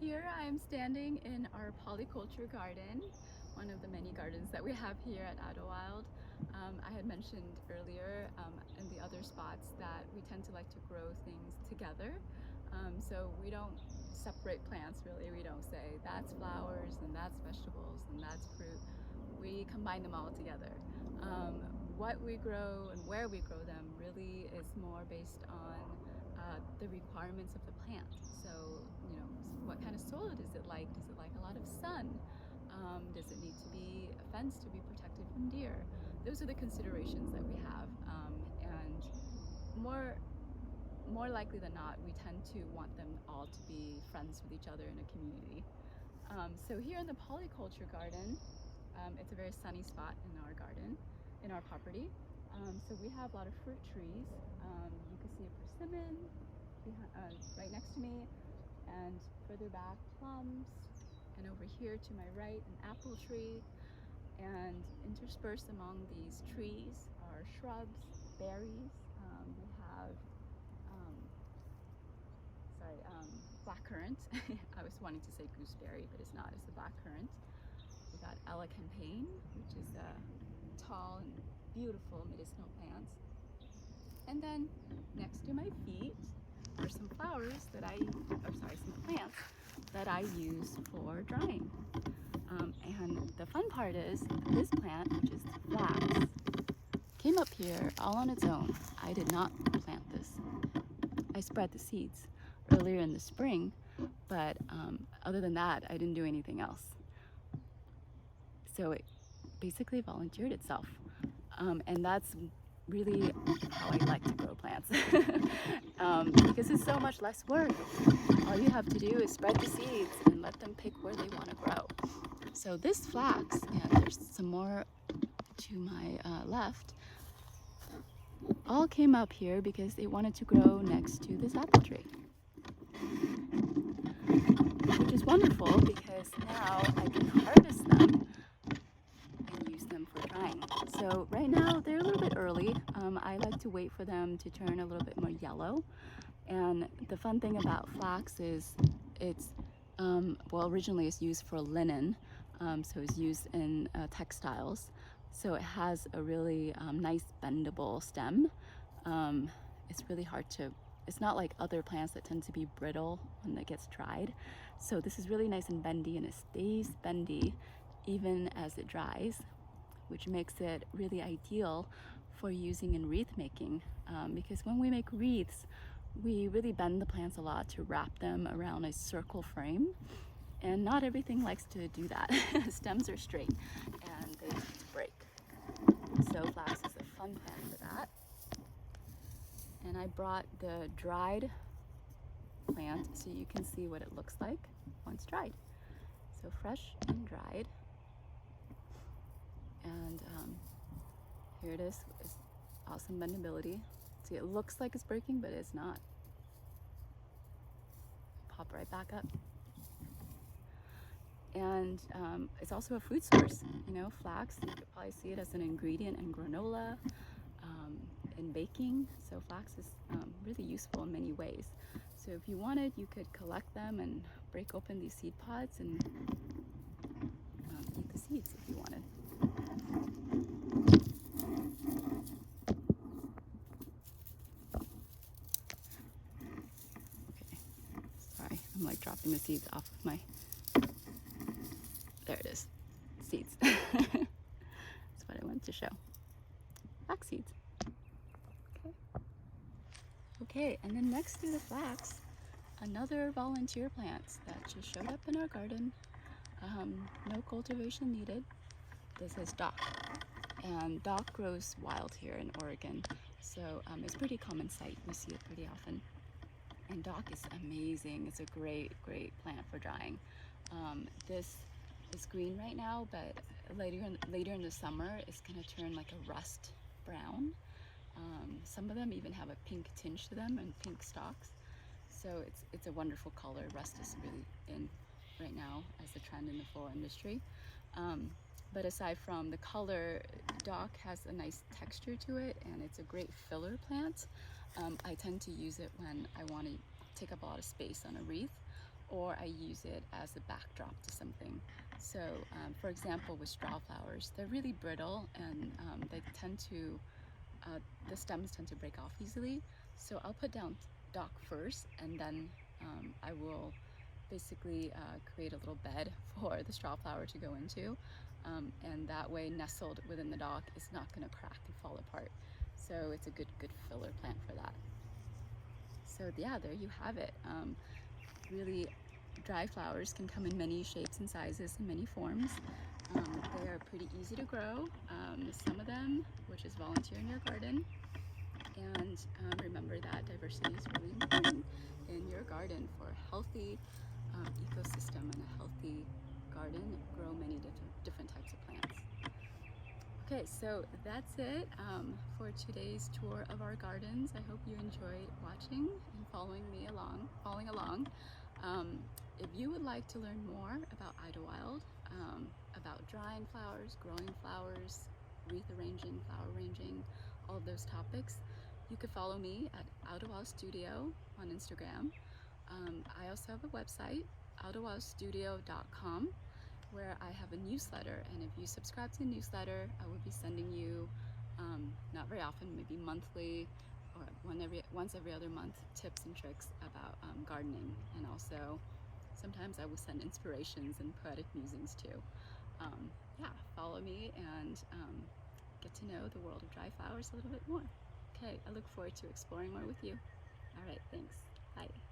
here I am standing in our polyculture garden, one of the many gardens that we have here at Idyllwild. I had mentioned earlier in the other spots that we tend to like to grow things together. So we don't separate plants really. We don't say that's flowers and that's vegetables and that's fruit. We combine them all together. What we grow and where we grow them really is more based on the requirements of the plant. So, you know, what kind of soil does it like? Does it like a lot of sun? Does it need to be fenced to be protected from deer? Those are the considerations that we have, and more likely than not, we tend to want them all to be friends with each other in a community. So here in the polyculture garden, it's a very sunny spot in our garden, in our property. So we have a lot of fruit trees. You can see a persimmon right next to me, and further back plums, and over here to my right an apple tree, and interspersed among these trees are shrubs, berries. We have blackcurrant. I was wanting to say gooseberry, but it's not. It's a blackcurrant. We got elecampane, which is a tall and beautiful medicinal plant. And then next to my feet are some flowers that some plants that I use for drying. And the fun part is this plant, which is flax, came up here all on its own. I did not plant this. I spread the seeds earlier in the spring, but other than that, I didn't do anything else. So it basically volunteered itself. And that's really how I like to grow plants because it's so much less work. All you have to do is spread the seeds and let them pick where they want to grow. So this flax, and there's some more to my left, all came up here because they wanted to grow next to this apple tree, which is wonderful because now I can harvest them and use them for drying. So right now they're a little bit early. I like to wait for them to turn a little bit more yellow. And the fun thing about flax is it's, originally it's used for linen. So it's used in textiles. So it has a really nice bendable stem. It's really hard to, it's not like other plants that tend to be brittle when it gets dried. So this is really nice and bendy, and it stays bendy even as it dries, which makes it really ideal for using in wreath making. Because when we make wreaths, we really bend the plants a lot to wrap them around a circle frame. And not everything likes to do that. Stems are straight and they tend to break. So flax is a fun plant for that. And I brought the dried plant so you can see what it looks like once dried. So fresh and dried. And here it is. It's awesome bendability. See, it looks like it's breaking, but it's not. Pop right back up. And it's also a food source. You know, flax, you could probably see it as an ingredient in granola, in baking. So flax is really useful in many ways. So if you wanted, you could collect them and break open these seed pods and eat the seeds if you wanted. Okay, sorry, I'm like dropping the seeds off of my, there it is, seeds. That's what I wanted to show. Flax seeds. Okay, and then next to the flax, another volunteer plant that just showed up in our garden. No cultivation needed. This is dock. And dock grows wild here in Oregon, so it's a pretty common sight. We see it pretty often. And dock is amazing. It's a great, great plant for drying. This is green right now, but later in the summer, it's gonna turn like a rust brown. Some of them even have a pink tinge to them and pink stalks. So it's a wonderful color. Rust is really in right now as a trend in the fall industry. But aside from the color, dock has a nice texture to it, and it's a great filler plant. I tend to use it when I want to take up a lot of space on a wreath. or I use it as a backdrop to something. So for example, with straw flowers, they're really brittle, and they tend to, the stems tend to break off easily. So I'll put down dock first, and then I will basically create a little bed for the straw flower to go into, and that way nestled within the dock is not going to crack and fall apart. So it's a good filler plant for that. So yeah, there you have it. Really, dry flowers can come in many shapes and sizes and many forms. They are pretty easy to grow, some of them, which is volunteer in your garden. And remember that diversity is really important in your garden for a healthy ecosystem and a healthy garden. Grow many different types of plants. Okay, so that's it for today's tour of our gardens. I hope you enjoyed watching and following along. If you would like to learn more about Idyllwild, about drying flowers, growing flowers, wreath arranging, flower arranging, all of those topics, you could follow me at Idyllwild Studio on Instagram. I also have a website, idyllwildstudio.com, where I have a newsletter, and if you subscribe to the newsletter, I will be sending you, not very often, maybe monthly or once every other month, tips and tricks about gardening, and also sometimes I will send inspirations and poetic musings too. Yeah, follow me and get to know the world of dry flowers a little bit more. Okay, I look forward to exploring more with you. All right, thanks. Bye.